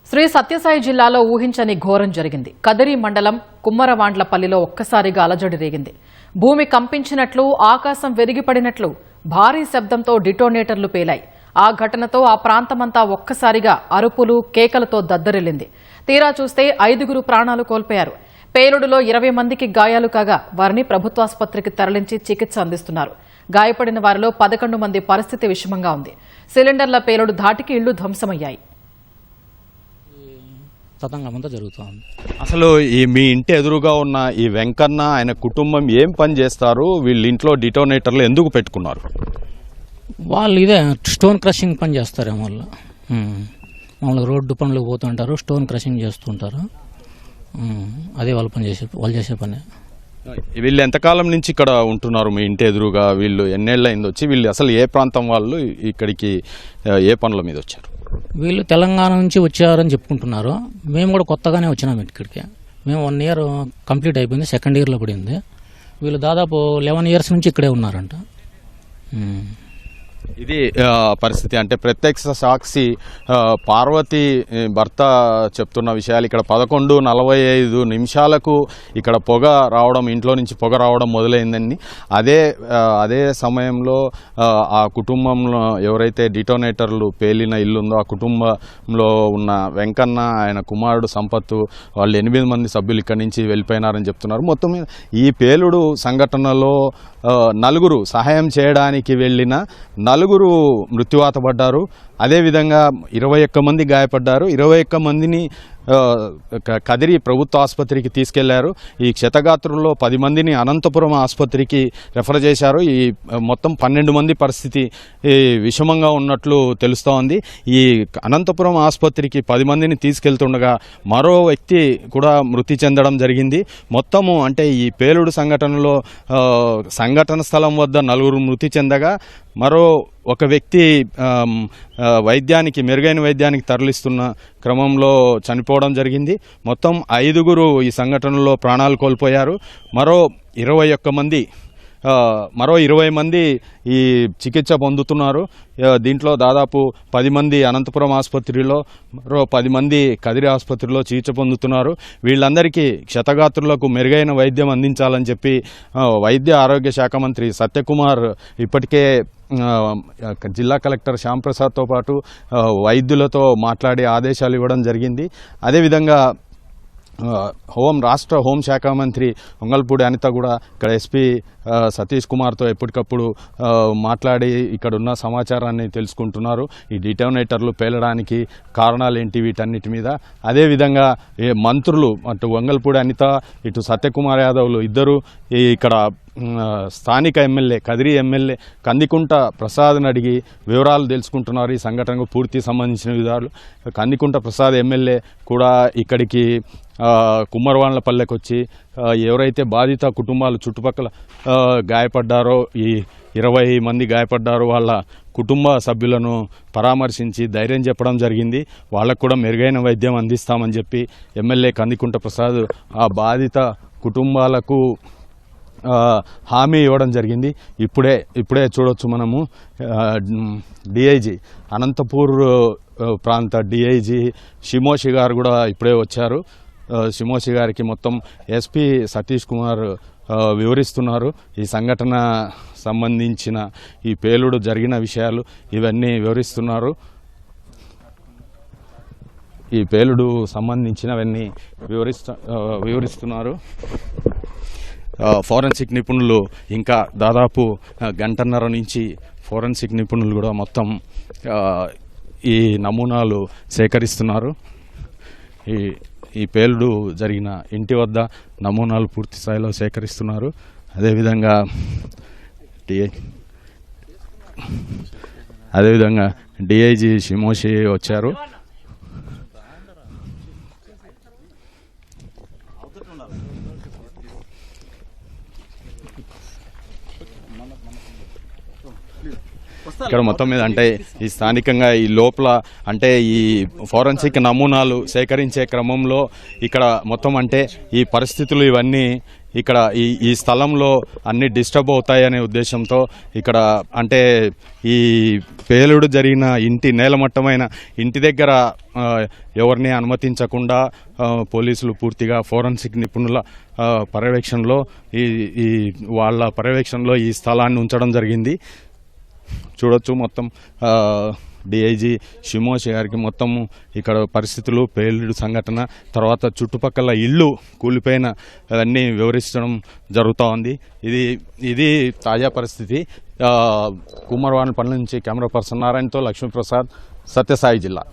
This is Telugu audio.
శ్రీ సత్యసాయి జిల్లాలో ఊహించని ఘోరం జరిగింది. కదిరి మండలం కుమ్మరవాండ్లపల్లిలో ఒక్కసారిగా అలజడి రేగింది. భూమి కంపించినట్లు, ఆకాశం వెరిగిపడినట్లు భారీ శబ్దంతో డిటోనేటర్లు పేలాయి. ఆ ఘటనతో ఆ ప్రాంతమంతా ఒక్కసారిగా అరుపులు, కేకలతో దద్దరిల్లింది. తీరా చూస్తే 5 ప్రాణాలు కోల్పోయారు. పేలుడులో 20 మందికి గాయాలు కాగా వారిని ప్రభుత్వాసుపత్రికి తరలించి చికిత్స అందిస్తున్నారు. గాయపడిన వారిలో 11 మంది పరిస్థితి విషమంగా ఉంది. సిలిండర్ల పేలుడు ధాటికి ఇళ్లు ధ్వంసమయ్యాయి. తతంగమంతా జరుగుతుంది. అసలు మీ ఇంటి ఎదురుగా ఉన్న ఈ వెంకన్న ఆయన కుటుంబం ఏం పని చేస్తారు? వీళ్ళ ఇంట్లో డిటోనేటర్లు ఎందుకు పెట్టుకున్నారు? వాళ్ళు ఇదే స్టోన్ క్రషింగ్ పని చేస్తారేమో. వాళ్ళు మామూలుగా రోడ్డు పనులకు పోతుంటారు, స్టోన్ క్రషింగ్ చేస్తుంటారు. అదే వాళ్ళు చేసే పని. వీళ్ళు ఎంతకాలం నుంచి ఇక్కడ ఉంటున్నారు మీ ఇంటి ఎదురుగా? వీళ్ళు ఎన్నేళ్ళు అయింది వచ్చి? వీళ్ళు అసలు ఏ ప్రాంతం వాళ్ళు? ఇక్కడికి ఏ పనుల మీద వచ్చారు? వీళ్ళు తెలంగాణ నుంచి వచ్చారని చెప్పుకుంటున్నారు. మేము కూడా కొత్తగానే వచ్చినాము ఇక్కడికి. మేము 1 ఇయర్ కంప్లీట్ అయిపోయింది, 2nd ఇయర్లో పడింది. వీళ్ళు దాదాపు 11 ఇయర్స్ నుంచి ఇక్కడే ఉన్నారంట. ఇది పరిస్థితి. అంటే ప్రత్యక్ష సాక్షి పార్వతి భర్త చెప్తున్న విషయాలు. ఇక్కడ 11:45 నిమిషాలకు ఇక్కడ పొగ రావడం, ఇంట్లో నుంచి పొగ రావడం మొదలైందని. అదే సమయంలో ఆ కుటుంబంలో ఎవరైతే డిటోనేటర్లు పేలిన ఇల్లు ఉందో ఆ కుటుంబంలో ఉన్న వెంకన్న, ఆయన కుమారుడు సంపత్తు, వాళ్ళు 8 మంది సభ్యులు ఇక్కడి నుంచి వెళ్ళిపోయినారని చెప్తున్నారు. మొత్తం మీద ఈ పేలుడు సంఘటనలో 4 సహాయం చేయడానికి వెళ్ళిన 4 మృత్యువాత పడ్డారు. అదేవిధంగా 21 మంది గాయపడ్డారు. 21 మందిని కదిరి ప్రభుత్వ ఆసుపత్రికి తీసుకెళ్లారు. ఈ క్షతగాత్రుల్లో 10 మందిని అనంతపురం ఆసుపత్రికి రెఫర్ చేశారు. ఈ మొత్తం 12 మంది పరిస్థితి విషమంగా ఉన్నట్లు తెలుస్తోంది. ఈ అనంతపురం ఆసుపత్రికి 10 మందిని తీసుకెళ్తుండగా మరో వ్యక్తి కూడా మృతి చెందడం జరిగింది. మొత్తము అంటే ఈ పేలుడు సంఘటనలో సంఘటన స్థలం వద్ద 4 మృతి చెందగా మరో ఒక వ్యక్తి మెరుగైన వైద్యానికి తరలిస్తున్న క్రమంలో చనిపోవడం జరిగింది. మొత్తం 5 ఈ సంఘటనలో ప్రాణాలు కోల్పోయారు. మరో 20 మంది ఈ చికిత్స పొందుతున్నారు. దీంట్లో దాదాపు 10 మంది అనంతపురం ఆసుపత్రిలో, మరో 10 మంది కదిరి ఆసుపత్రిలో చికిత్స పొందుతున్నారు. వీళ్ళందరికీ క్షతగాత్రులకు మెరుగైన వైద్యం అందించాలని చెప్పి వైద్య ఆరోగ్య శాఖ మంత్రి సత్యకుమార్ ఇప్పటికే జిల్లా కలెక్టర్ శ్యాంప్రసాద్తో పాటు వైద్యులతో మాట్లాడి ఆదేశాలు ఇవ్వడం జరిగింది. అదేవిధంగా రాష్ట్ర హోంశాఖ మంత్రి వంగల్పూడి అనిత కూడా ఇక్కడ ఎస్పీ సతీష్ కుమార్తో ఎప్పటికప్పుడు మాట్లాడి ఇక్కడున్న సమాచారాన్ని తెలుసుకుంటున్నారు. ఈ డిటోనేటర్లు పేలడానికి కారణాలు ఏంటి, వీటన్నిటి మీద. అదేవిధంగా మంత్రులు అటు వంగల్పూడి అనిత, ఇటు సత్యకుమార్ యాదవ్లు ఇద్దరు ఇక్కడ స్థానిక ఎమ్మెల్యే, కదిరి ఎమ్మెల్యే కందికుంట ప్రసాద్ని అడిగి వివరాలు తెలుసుకుంటున్నారు. ఈ సంఘటనకు పూర్తి సంబంధించిన వివరాలు. కందికుంట ప్రసాద్ ఎమ్మెల్యే కూడా ఇక్కడికి కుమ్మరవాండ్లపల్లెకి వచ్చి ఎవరైతే బాధిత కుటుంబాలు చుట్టుపక్కల గాయపడ్డారో, ఈ 20 మంది గాయపడ్డారో వాళ్ళ కుటుంబ సభ్యులను పరామర్శించి ధైర్యం చెప్పడం జరిగింది. వాళ్ళకు కూడా మెరుగైన వైద్యం అందిస్తామని చెప్పి ఎమ్మెల్యే కందికుంట ప్రసాద్ ఆ బాధిత కుటుంబాలకు హామీ ఇవ్వడం జరిగింది. ఇప్పుడే చూడొచ్చు మనము డిఐజీ అనంతపూర్ ప్రాంత డిఐజీ షిమోషి గారు కూడా ఇప్పుడే వచ్చారు. షిమోషి గారికి మొత్తం ఎస్పీ సతీష్ కుమార్ వివరిస్తున్నారు. ఈ సంఘటన సంబంధించిన ఈ పేలుడు జరిగిన విషయాలు ఇవన్నీ వివరిస్తున్నారు. ఈ పేలుడు సంబంధించినవన్నీ వివరిస్తున్నారు. ఫోరెన్సిక్ నిపుణులు ఇంకా దాదాపు 1.5 గంటల నుంచి ఫోరెన్సిక్ నిపుణులు కూడా మొత్తం ఈ నమూనాలు సేకరిస్తున్నారు. ఈ పేలుడు జరిగిన ఇంటి వద్ద నమూనాలు పూర్తి స్థాయిలో సేకరిస్తున్నారు. అదేవిధంగా డిఐజీ షిమోషి వచ్చారు. ఇక్కడ మొత్తం మీద అంటే ఈ స్థానికంగా ఈ లోపల అంటే ఈ ఫోరెన్సిక్ నమూనాలు సేకరించే క్రమంలో ఇక్కడ మొత్తం అంటే ఈ పరిస్థితులు ఇవన్నీ ఇక్కడ ఈ స్థలంలో అన్ని డిస్టర్బ్ అవుతాయనే ఉద్దేశంతో ఇక్కడ అంటే ఈ పేలుడు జరిగిన ఇంటి నేలమట్టమైన ఇంటి దగ్గర ఎవరిని అనుమతించకుండా పోలీసులు పూర్తిగా ఫోరెన్సిక్ నిపుణుల పర్యవేక్షణలో ఈ వాళ్ళ పర్యవేక్షణలో ఈ స్థలాన్ని ఉంచడం జరిగింది. చూడొచ్చు మొత్తం డిఐజీ షిమోషి గారికి మొత్తం ఇక్కడ పరిస్థితులు, పేలుడు సంఘటన, తర్వాత చుట్టుపక్కల ఇళ్ళు కూలిపోయిన అన్నీ వివరించడం జరుగుతూ ఉంది. ఇది తాజా పరిస్థితి. కుమ్మరవాణిపల్లి నుంచి కెమెరా పర్సన్ నారాయణతో లక్ష్మీప్రసాద్, సత్యసాయి జిల్లా.